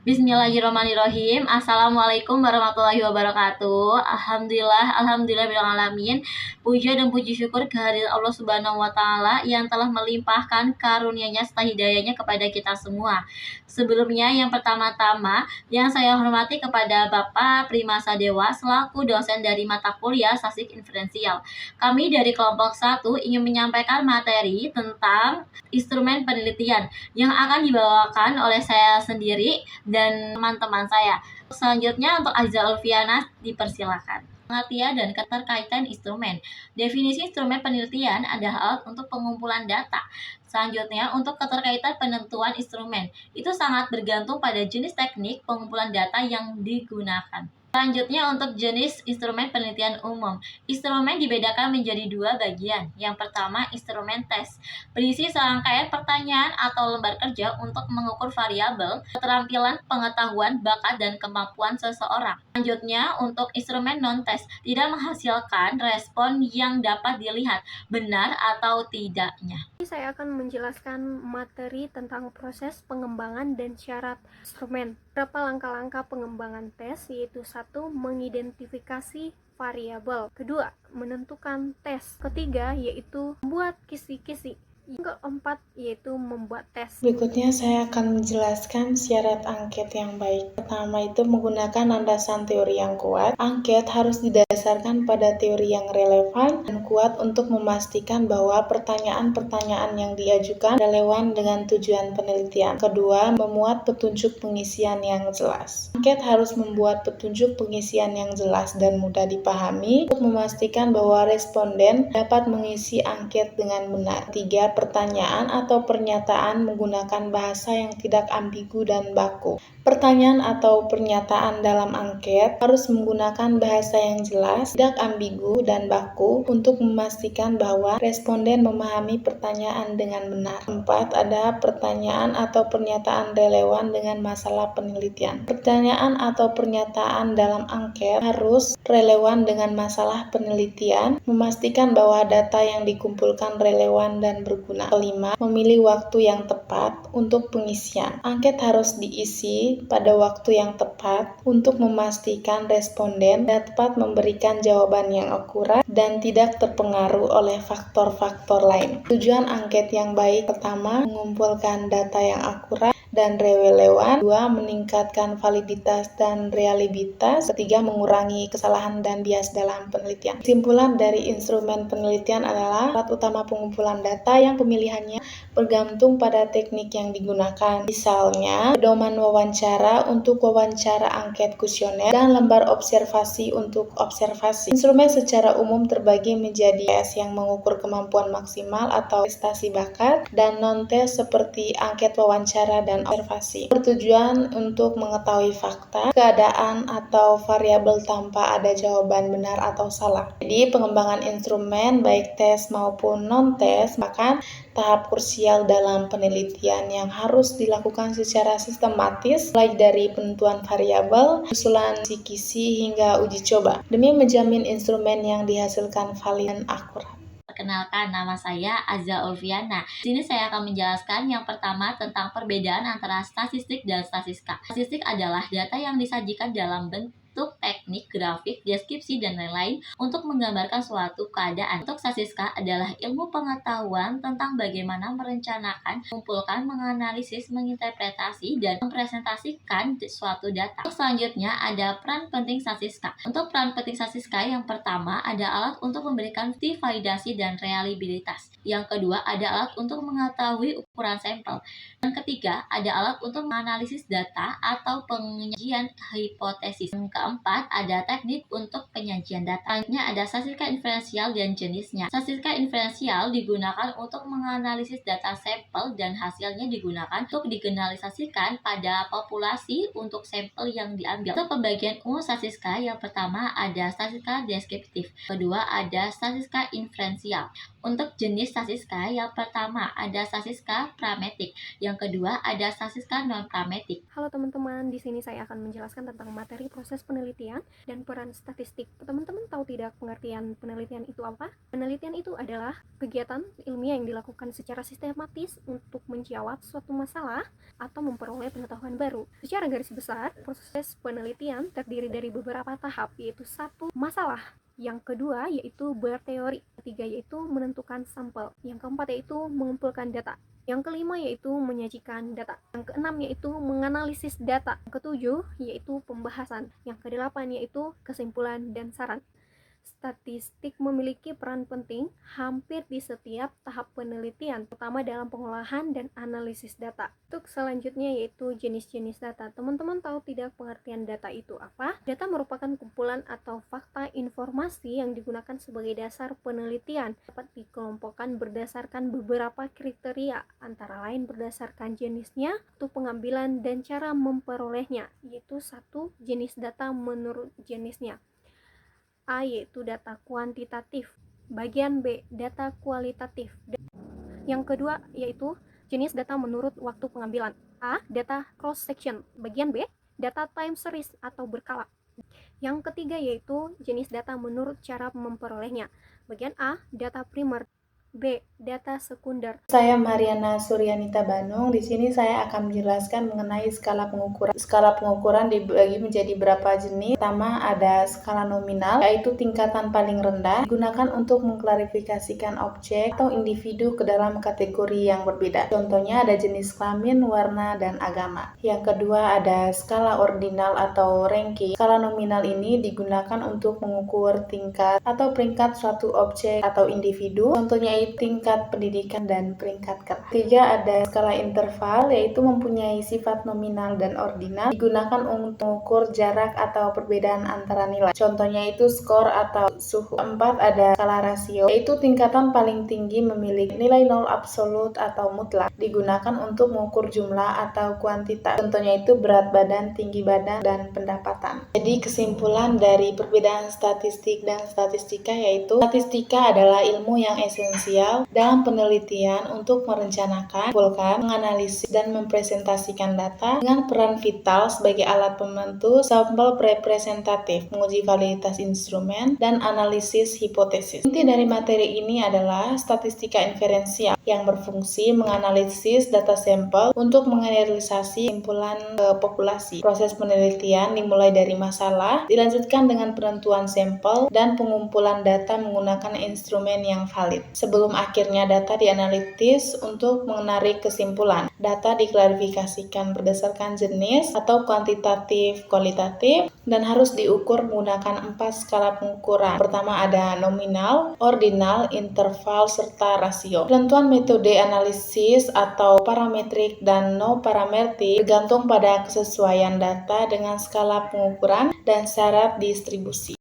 Bismillahirrahmanirrahim. Assalamualaikum warahmatullahi wabarakatuh. Alhamdulillah bil alamin. Puja dan puji syukur kehadirat Allah Subhanahu wa taala yang telah melimpahkan karunia-Nya serta hidayah-Nya kepada kita semua. Sebelumnya yang pertama-tama yang saya hormati kepada Bapak Prima Sadewa selaku dosen dari mata kuliah Sasik Inferensial. Kami dari kelompok 1 ingin menyampaikan materi tentang instrumen penelitian yang akan dibawakan oleh saya sendiri dan teman-teman saya. Selanjutnya untuk Azza Ulfiana dipersilakan. Pengertian dan keterkaitan instrumen. Definisi instrumen penelitian adalah alat untuk pengumpulan data. Selanjutnya, untuk keterkaitan penentuan instrumen, itu sangat bergantung pada jenis teknik pengumpulan data yang digunakan. Selanjutnya untuk jenis instrumen penelitian umum. Instrumen dibedakan menjadi dua bagian. Yang pertama, instrumen tes. Berisi serangkaian pertanyaan atau lembar kerja untuk mengukur variabel, keterampilan, pengetahuan, bakat, dan kemampuan seseorang. Selanjutnya, untuk instrumen non-tes, tidak menghasilkan respon yang dapat dilihat benar atau tidaknya. Saya akan menjelaskan materi tentang proses pengembangan dan syarat instrumen. Beberapa langkah-langkah pengembangan tes yaitu 1. Mengidentifikasi variabel. Kedua, menentukan tes. Ketiga, yaitu membuat kisi-kisi. Yang keempat, yaitu membuat tes. Berikutnya saya akan menjelaskan syarat angket yang baik. Pertama itu menggunakan landasan teori yang kuat. Angket harus didasarkan pada teori yang relevan dan kuat untuk memastikan bahwa pertanyaan-pertanyaan yang diajukan relevan dengan tujuan penelitian. Kedua, memuat petunjuk pengisian yang jelas. Angket harus membuat petunjuk pengisian yang jelas dan mudah dipahami untuk memastikan bahwa responden dapat mengisi angket dengan benar. Tiga, pertanyaan atau pernyataan menggunakan bahasa yang tidak ambigu dan baku. Pertanyaan atau pernyataan dalam angket harus menggunakan bahasa yang jelas, tidak ambigu dan baku untuk memastikan bahwa responden memahami pertanyaan dengan benar. 4. Ada pertanyaan atau pernyataan relevan dengan masalah penelitian. Pertanyaan atau pernyataan dalam angket harus relevan dengan masalah penelitian, memastikan bahwa data yang dikumpulkan relevan dan berguna. Kelima, memilih waktu yang tepat untuk pengisian. Angket harus diisi pada waktu yang tepat untuk memastikan responden dapat memberikan jawaban yang akurat dan tidak terpengaruh oleh faktor-faktor lain. Tujuan angket yang baik: pertama, mengumpulkan data yang akurat dan relevan. 2. Meningkatkan validitas dan reliabilitas. 3. Mengurangi kesalahan dan bias dalam penelitian. Kesimpulan dari instrumen penelitian adalah alat utama pengumpulan data yang pemilihannya bergantung pada teknik yang digunakan. Misalnya, pedoman wawancara untuk wawancara, angket kuesioner, dan lembar observasi untuk observasi. Instrumen secara umum terbagi menjadi tes yang mengukur kemampuan maksimal atau prestasi bakat, dan non-tes seperti angket wawancara dan observasi. Bertujuan untuk mengetahui fakta, keadaan, atau variabel tanpa ada jawaban benar atau salah. Jadi, pengembangan instrumen baik tes maupun non-tes bahkan tahap krusial dalam penelitian yang harus dilakukan secara sistematis, mulai dari penentuan variabel, usulan kisi-kisi hingga uji coba, demi menjamin instrumen yang dihasilkan valid dan akurat. Perkenalkan, nama saya Azza Ulfiana. Di sini saya akan menjelaskan yang pertama tentang perbedaan antara statistik dan statistika. Statistik adalah data yang disajikan dalam bentuk teknik, grafik, deskripsi, dan lain-lain untuk menggambarkan suatu keadaan. Untuk statistika adalah ilmu pengetahuan tentang bagaimana merencanakan, mengumpulkan, menganalisis, menginterpretasi, dan mempresentasikan suatu data. Selanjutnya ada peran penting statistika. Untuk peran penting statistika, yang pertama ada alat untuk memberikan bukti validasi dan reliabilitas. Yang kedua ada alat untuk mengetahui ukuran sampel. Yang ketiga ada alat untuk menganalisis data atau penyajian hipotesis. Yang keempat ada teknik untuk penyajian data. Selanjutnya ada statistika inferensial dan jenisnya. Statistika inferensial digunakan untuk menganalisis data sampel dan hasilnya digunakan untuk digeneralisasikan pada populasi untuk sampel yang diambil. Untuk pembagian umum statistika, yang pertama ada statistika deskriptif, kedua ada statistika inferensial. Untuk jenis statistika, yang pertama ada statistika parametrik, yang kedua ada statistika non parametrik. Halo teman-teman, di sini saya akan menjelaskan tentang materi proses penelitian. penelitian dan peran statistik. Teman-teman tahu tidak pengertian penelitian itu apa? Penelitian itu adalah kegiatan ilmiah yang dilakukan secara sistematis untuk menjawab suatu masalah atau memperoleh pengetahuan baru. Secara garis besar, proses penelitian terdiri dari beberapa tahap, yaitu satu, masalah. Yang kedua yaitu berteori. Ketiga yaitu menentukan sampel. Yang keempat yaitu mengumpulkan data. Yang kelima yaitu menyajikan data. Yang keenam yaitu menganalisis data. Yang ketujuh yaitu pembahasan. Yang kedelapan yaitu kesimpulan dan saran. Statistik memiliki peran penting hampir di setiap tahap penelitian, terutama dalam pengolahan dan analisis data. Untuk selanjutnya yaitu jenis-jenis data. Teman-teman tahu tidak pengertian data itu apa? Data merupakan kumpulan atau fakta informasi yang digunakan sebagai dasar penelitian. Dapat dikelompokkan berdasarkan beberapa kriteria, antara lain berdasarkan jenisnya, waktu pengambilan, dan cara memperolehnya, yaitu satu, jenis data menurut jenisnya. A yaitu data kuantitatif, bagian B data kualitatif. Yang kedua yaitu jenis data menurut waktu pengambilan. A data cross section, bagian B data time series atau berkala. Yang ketiga yaitu jenis data menurut cara memperolehnya. Bagian A data primer, B data sekunder. Saya Mariana Suryanita Bandung. Di sini saya akan menjelaskan mengenai skala pengukuran. Skala pengukuran dibagi menjadi berapa jenis. Pertama ada skala nominal, yaitu tingkatan paling rendah, digunakan untuk mengklarifikasikan objek atau individu ke dalam kategori yang berbeda. Contohnya ada jenis kelamin, warna, dan agama. Yang kedua ada skala ordinal atau ranking. Skala nominal ini digunakan untuk mengukur tingkat atau peringkat suatu objek atau individu. Contohnya tingkat pendidikan dan peringkat kelas. Ketiga ada skala interval, yaitu mempunyai sifat nominal dan ordinal, digunakan untuk mengukur jarak atau perbedaan antara nilai. Contohnya itu skor atau suhu. Keempat ada skala rasio, yaitu tingkatan paling tinggi memiliki nilai nol absolut atau mutlak, digunakan untuk mengukur jumlah atau kuantitas. Contohnya itu berat badan, tinggi badan, dan pendapatan. Jadi kesimpulan dari perbedaan statistik dan statistika yaitu statistika adalah ilmu yang esensial dalam penelitian untuk merencanakan, menganalisis, dan mempresentasikan data dengan peran vital sebagai alat pembentuk sampel representatif, menguji validitas instrumen, dan analisis hipotesis. Inti dari materi ini adalah statistika inferensial yang berfungsi menganalisis data sampel untuk mengeneralisasi kesimpulan populasi. Proses penelitian dimulai dari masalah, dilanjutkan dengan penentuan sampel, dan pengumpulan data menggunakan instrumen yang valid. Sebelum akhirnya data dianalitis untuk menarik kesimpulan. Data diklarifikasikan berdasarkan jenis atau kuantitatif, kualitatif, dan harus diukur menggunakan 4 skala pengukuran. Pertama ada nominal, ordinal, interval, serta rasio. Penentuan metode analisis atau parametrik dan no parametrik bergantung pada kesesuaian data dengan skala pengukuran dan syarat distribusi.